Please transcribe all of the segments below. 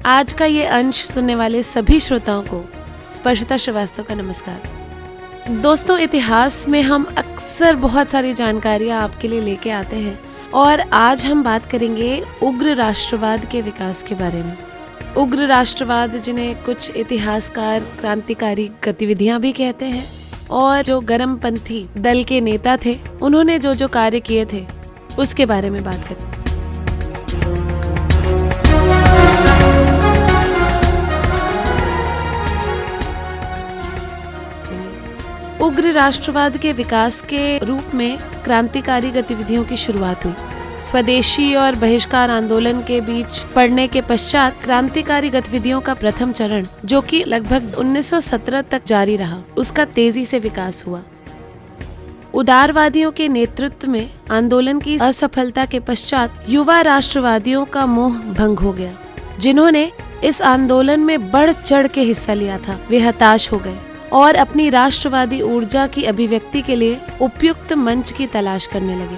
आज का ये अंश सुनने वाले सभी श्रोताओं को स्पर्शिता श्रीवास्तव का नमस्कार। दोस्तों, इतिहास में हम अक्सर बहुत सारी जानकारियाँ आपके लिए लेके आते हैं और आज हम बात करेंगे उग्र राष्ट्रवाद के विकास के बारे में। उग्र राष्ट्रवाद, जिन्हें कुछ इतिहासकार क्रांतिकारी गतिविधियां भी कहते हैं, और जो गर्मपंथी दल के नेता थे उन्होंने जो जो कार्य किए थे उसके बारे में बात करें। उग्र राष्ट्रवाद के विकास के रूप में क्रांतिकारी गतिविधियों की शुरुआत हुई। स्वदेशी और बहिष्कार आंदोलन के बीच पड़ने के पश्चात क्रांतिकारी गतिविधियों का प्रथम चरण, जो कि लगभग 1917 तक जारी रहा, उसका तेजी से विकास हुआ। उदारवादियों के नेतृत्व में आंदोलन की असफलता के पश्चात युवा राष्ट्रवादियों का मोह भंग हो गया। जिन्होंने इस आंदोलन में बढ़ चढ़ के हिस्सा लिया था, वे हताश हो गए और अपनी राष्ट्रवादी ऊर्जा की अभिव्यक्ति के लिए उपयुक्त मंच की तलाश करने लगे।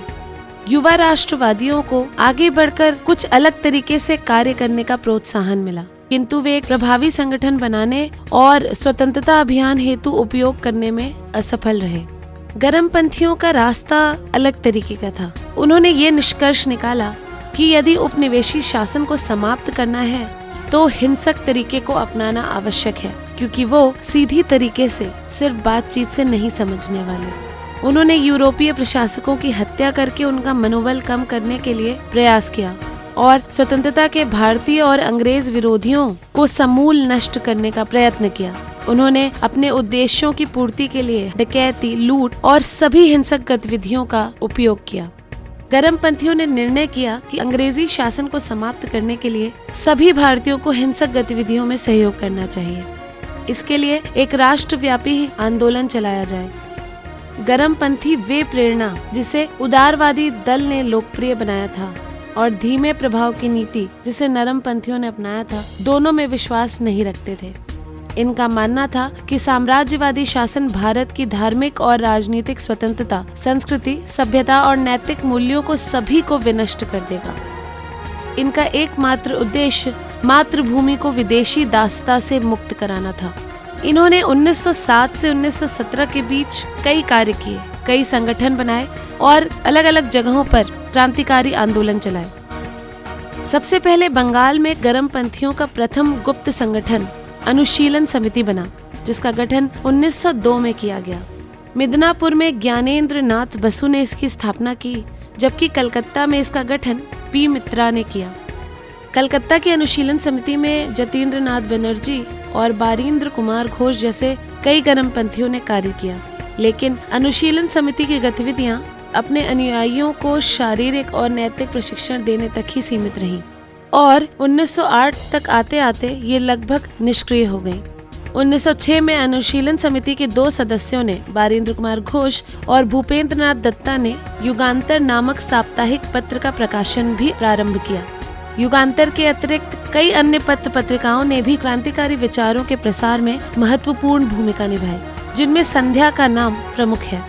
युवा राष्ट्रवादियों को आगे बढ़कर कुछ अलग तरीके से कार्य करने का प्रोत्साहन मिला, किंतु वे एक प्रभावी संगठन बनाने और स्वतंत्रता अभियान हेतु उपयोग करने में असफल रहे। गर्मपंथियों का रास्ता अलग तरीके का था। उन्होंने ये निष्कर्ष निकाला कि यदि उपनिवेशी शासन को समाप्त करना है तो हिंसक तरीके को अपनाना आवश्यक है, क्योंकि वो सीधी तरीके से सिर्फ बातचीत से नहीं समझने वाले। उन्होंने यूरोपीय प्रशासकों की हत्या करके उनका मनोबल कम करने के लिए प्रयास किया और स्वतंत्रता के भारतीय और अंग्रेज विरोधियों को समूल नष्ट करने का प्रयत्न किया। उन्होंने अपने उद्देश्यों की पूर्ति के लिए डकैती, लूट और सभी हिंसक गतिविधियों का उपयोग किया। गर्मपंथियों ने निर्णय किया कि अंग्रेजी शासन को समाप्त करने के लिए सभी भारतीयों को हिंसक गतिविधियों में सहयोग करना चाहिए। इसके लिए एक राष्ट्रव्यापी आंदोलन चलाया जाए। गर्मपंथी वे प्रेरणा जिसे उदारवादी दल ने लोकप्रिय बनाया था और धीमे प्रभाव की नीति जिसे नरमपंथियों ने अपनाया था, दोनों में विश्वास नहीं रखते थे। इनका मानना था कि साम्राज्यवादी शासन भारत की धार्मिक और राजनीतिक स्वतंत्रता, संस्कृति, सभ्यता और नैतिक मूल्यों को सभी को विनष्ट कर देगा। इनका एकमात्र उद्देश्य मातृभूमि को विदेशी दासता से मुक्त कराना था। इन्होंने 1907 से 1917 के बीच कई कार्य किए, कई संगठन बनाए और अलग अलग जगहों पर क्रांतिकारी आंदोलन चलाए। सबसे पहले बंगाल में गर्मपंथियों का प्रथम गुप्त संगठन अनुशीलन समिति बना, जिसका गठन 1902 में किया गया। मिदनापुर में ज्ञानेंद्र नाथ बसु ने इसकी स्थापना की, जबकि कलकत्ता में इसका गठन पी मित्रा ने किया। कलकत्ता की अनुशीलन समिति में जतीन्द्र नाथ बनर्जी और बारींद्र कुमार घोष जैसे कई गर्मपंथियों ने कार्य किया, लेकिन अनुशीलन समिति की गतिविधियां अपने अनुयायियों को शारीरिक और नैतिक प्रशिक्षण देने तक ही सीमित रहीं और 1908 तक आते आते ये लगभग निष्क्रिय हो गयी। 1906 में अनुशीलन समिति के 2 सदस्यों ने, बारींद्र कुमार घोष और भूपेंद्र नाथ दत्ता ने, युगांतर नामक साप्ताहिक पत्र का प्रकाशन भी प्रारंभ किया। युगांतर के अतिरिक्त कई अन्य पत्र पत्रिकाओं ने भी क्रांतिकारी विचारों के प्रसार में महत्वपूर्ण भूमिका निभाई, जिनमें संध्या का नाम प्रमुख है।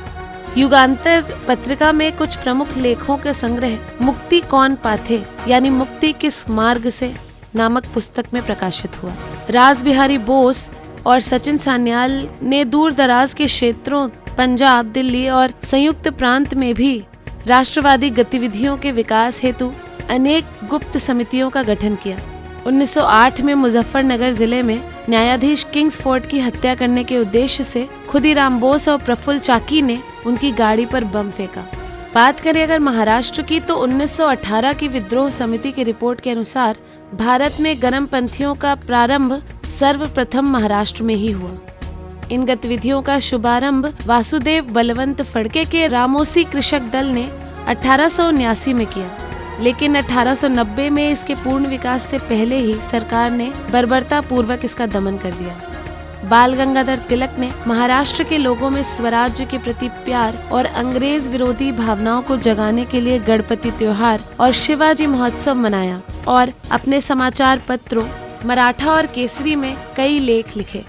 युगांतर पत्रिका में कुछ प्रमुख लेखों के संग्रह मुक्ति कौन पाथे यानी मुक्ति किस मार्ग से नामक पुस्तक में प्रकाशित हुआ। रास बिहारी बोस और सचिन सान्याल ने दूर दराज के क्षेत्रों पंजाब, दिल्ली और संयुक्त प्रांत में भी राष्ट्रवादी गतिविधियों के विकास हेतु अनेक गुप्त समितियों का गठन किया। 1908 में मुजफ्फरनगर जिले में न्यायाधीश किंग्सफोर्ड की हत्या करने के उद्देश्य से खुदीराम बोस और प्रफुल्ल चाकी ने उनकी गाड़ी पर बम फेंका। बात करें अगर महाराष्ट्र की, तो 1918 की विद्रोह समिति की रिपोर्ट के अनुसार भारत में गर्मपंथियों का प्रारंभ सर्वप्रथम महाराष्ट्र में ही हुआ। इन गतिविधियों का शुभारंभ वासुदेव बलवंत फड़के के रामोसी कृषक दल ने 1879 में किया, लेकिन 1890 में इसके पूर्ण विकास से पहले ही सरकार ने बर्बरता पूर्वक इसका दमन कर दिया। बाल गंगाधर तिलक ने महाराष्ट्र के लोगों में स्वराज्य के प्रति प्यार और अंग्रेज विरोधी भावनाओं को जगाने के लिए गणपति त्योहार और शिवाजी महोत्सव मनाया और अपने समाचार पत्रों मराठा और केसरी में कई लेख लिखे।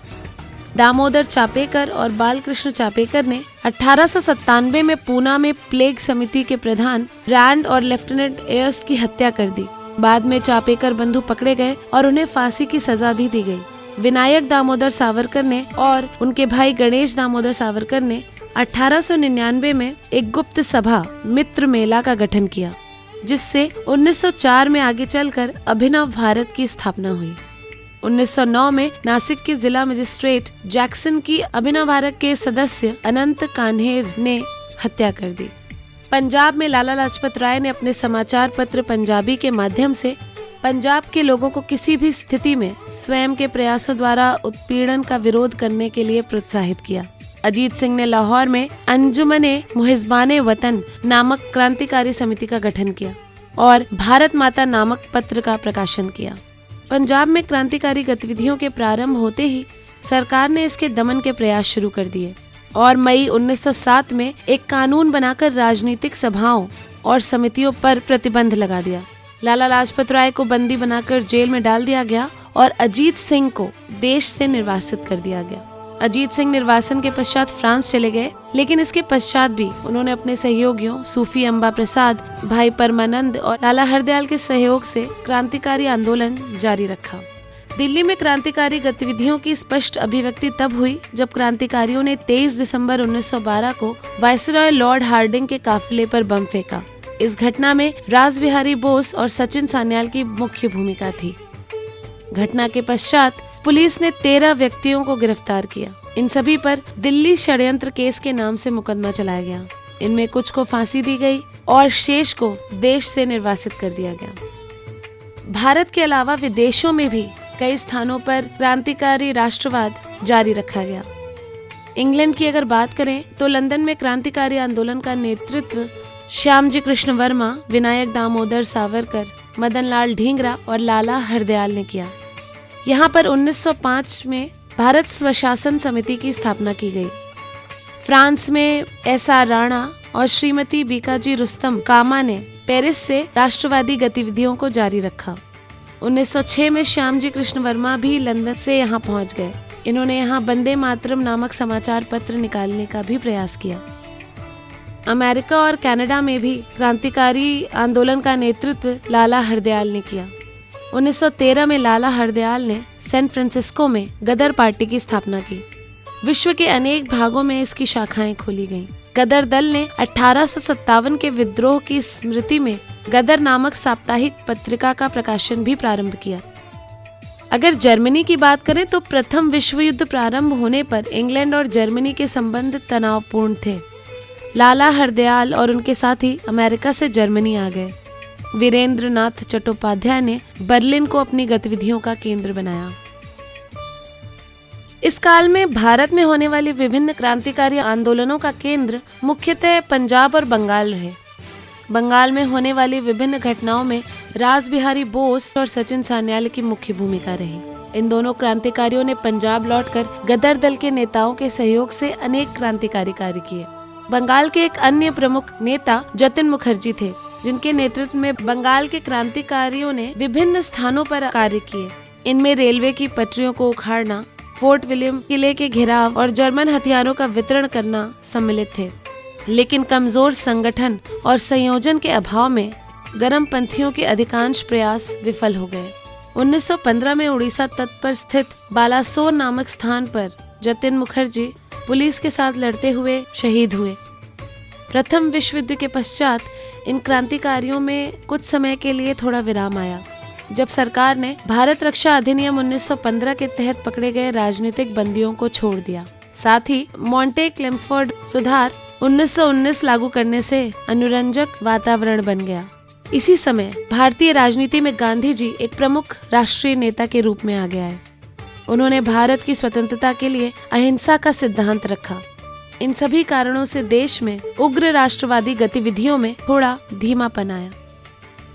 दामोदर चापेकर और बालकृष्ण चापेकर ने 1897 में पूना में प्लेग समिति के प्रधान रैंड और लेफ्टिनेंट एयर्स की हत्या कर दी। बाद में चापेकर बंधु पकड़े गए और उन्हें फांसी की सजा भी दी गई। विनायक दामोदर सावरकर ने और उनके भाई गणेश दामोदर सावरकर ने 1899 में एक गुप्त सभा मित्र मेला का गठन किया, जिससे 1904 में आगे चलकर अभिनव भारत की स्थापना हुई। 1909 में नासिक के जिला मजिस्ट्रेट जैक्सन की अभिनव भारत के सदस्य अनंत कान्हेर ने हत्या कर दी। पंजाब में लाला लाजपत राय ने अपने समाचार पत्र पंजाबी के माध्यम से पंजाब के लोगों को किसी भी स्थिति में स्वयं के प्रयासों द्वारा उत्पीड़न का विरोध करने के लिए प्रोत्साहित किया। अजीत सिंह ने लाहौर में अंजुमने मुहिज़बाने वतन नामक क्रांतिकारी समिति का गठन किया और भारत माता नामक पत्र का प्रकाशन किया। पंजाब में क्रांतिकारी गतिविधियों के प्रारंभ होते ही सरकार ने इसके दमन के प्रयास शुरू कर दिए और मई 1907 में एक कानून बनाकर राजनीतिक सभाओं और समितियों पर प्रतिबंध लगा दिया। लाला लाजपत राय को बंदी बनाकर जेल में डाल दिया गया और अजीत सिंह को देश से निर्वासित कर दिया गया। अजीत सिंह निर्वासन के पश्चात फ्रांस चले गए, लेकिन इसके पश्चात भी उन्होंने अपने सहयोगियों सूफी अम्बा प्रसाद, भाई परमानंद और लाला हरदयाल के सहयोग से क्रांतिकारी आंदोलन जारी रखा। दिल्ली में क्रांतिकारी गतिविधियों की स्पष्ट अभिव्यक्ति तब हुई जब क्रांतिकारियों ने 23 दिसंबर 1912 को वायसरॉय लॉर्ड हार्डिंग के काफिले पर बम फेंका। इस घटना में रासबिहारी बोस और सचिन सान्याल की मुख्य भूमिका थी। घटना के पश्चात पुलिस ने 13 व्यक्तियों को गिरफ्तार किया। इन सभी पर दिल्ली षड्यंत्र केस के नाम से मुकदमा चलाया गया। इनमें कुछ को फांसी दी गई और शेष को देश से निर्वासित कर दिया गया। भारत के अलावा विदेशों में भी कई स्थानों पर क्रांतिकारी राष्ट्रवाद जारी रखा गया। इंग्लैंड की अगर बात करें तो लंदन में क्रांतिकारी आंदोलन का नेतृत्व श्यामजी कृष्ण वर्मा, विनायक दामोदर सावरकर, मदन लाल ढींगरा और लाला हरदयाल ने किया। यहाँ पर 1905 में भारत स्वशासन समिति की स्थापना की गई। फ्रांस में एस.आर. राणा और श्रीमती बीकाजी रुस्तम कामा ने पेरिस से राष्ट्रवादी गतिविधियों को जारी रखा। 1906 में श्यामजी कृष्ण वर्मा भी लंदन से यहाँ पहुँच गए। इन्होंने यहाँ वंदे मातरम नामक समाचार पत्र निकालने का भी प्रयास किया। अमेरिका और कनाडा में भी क्रांतिकारी आंदोलन का नेतृत्व लाला हरदयाल ने किया। 1913 में लाला हरदयाल ने सैन फ्रांसिस्को में गदर पार्टी की स्थापना की। विश्व के अनेक भागों में इसकी शाखाएं खोली गईं। गदर दल ने 1857 के विद्रोह की स्मृति में गदर नामक साप्ताहिक पत्रिका का प्रकाशन भी प्रारंभ किया। अगर जर्मनी की बात करें तो प्रथम विश्व युद्ध प्रारंभ होने पर इंग्लैंड और जर्मनी के संबंध तनावपूर्ण थे। लाला हरदयाल और उनके साथी अमेरिका से जर्मनी आ गए। वीरेंद्र नाथ चट्टोपाध्याय ने बर्लिन को अपनी गतिविधियों का केंद्र बनाया। इस काल में भारत में होने वाली विभिन्न क्रांतिकारी आंदोलनों का केंद्र मुख्यतः पंजाब और बंगाल रहे। बंगाल में होने वाली विभिन्न घटनाओं में रासबिहारी बोस और सचिन सान्याल की मुख्य भूमिका रही। इन दोनों क्रांतिकारियों ने पंजाब लौटकर गदर दल के नेताओं के सहयोग से अनेक क्रांतिकारी कार्य किए। बंगाल के एक अन्य प्रमुख नेता जतिन मुखर्जी थे, जिनके नेतृत्व में बंगाल के क्रांतिकारियों ने विभिन्न स्थानों पर कार्य किए। इनमें रेलवे की पटरियों को उखाड़ना, फोर्ट विलियम किले के घेराव और जर्मन हथियारों का वितरण करना सम्मिलित थे। लेकिन कमजोर संगठन और संयोजन के अभाव में गर्मपंथियों के अधिकांश प्रयास विफल हो गए। 1915 में उड़ीसा तट पर स्थित बालासोर नामक स्थान पर जतिन मुखर्जी पुलिस के साथ लड़ते हुए शहीद हुए। प्रथम विश्व युद्ध के पश्चात इन क्रांतिकारियों में कुछ समय के लिए थोड़ा विराम आया, जब सरकार ने भारत रक्षा अधिनियम 1915 के तहत पकड़े गए राजनीतिक बंदियों को छोड़ दिया। साथ ही मॉन्टे क्लेम्सफोर्ड सुधार 1919 लागू करने से अनुरंजक वातावरण बन गया। इसी समय भारतीय राजनीति में गांधी जी एक प्रमुख राष्ट्रीय नेता के रूप में आ गया है। उन्होंने भारत की स्वतंत्रता के लिए अहिंसा का सिद्धांत रखा। इन सभी कारणों से देश में उग्र राष्ट्रवादी गतिविधियों में थोड़ा धीमापन आया।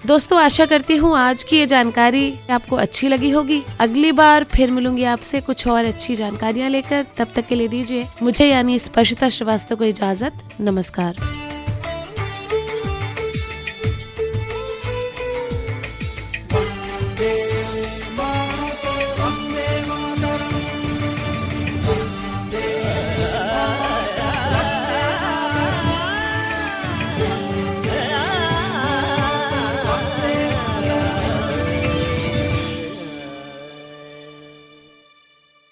दोस्तों, आशा करती हूँ आज की ये जानकारी आपको अच्छी लगी होगी। अगली बार फिर मिलूंगी आपसे कुछ और अच्छी जानकारियाँ लेकर। तब तक के लिए दीजिए मुझे यानी स्पर्शिता श्रीवास्तव को इजाजत। नमस्कार।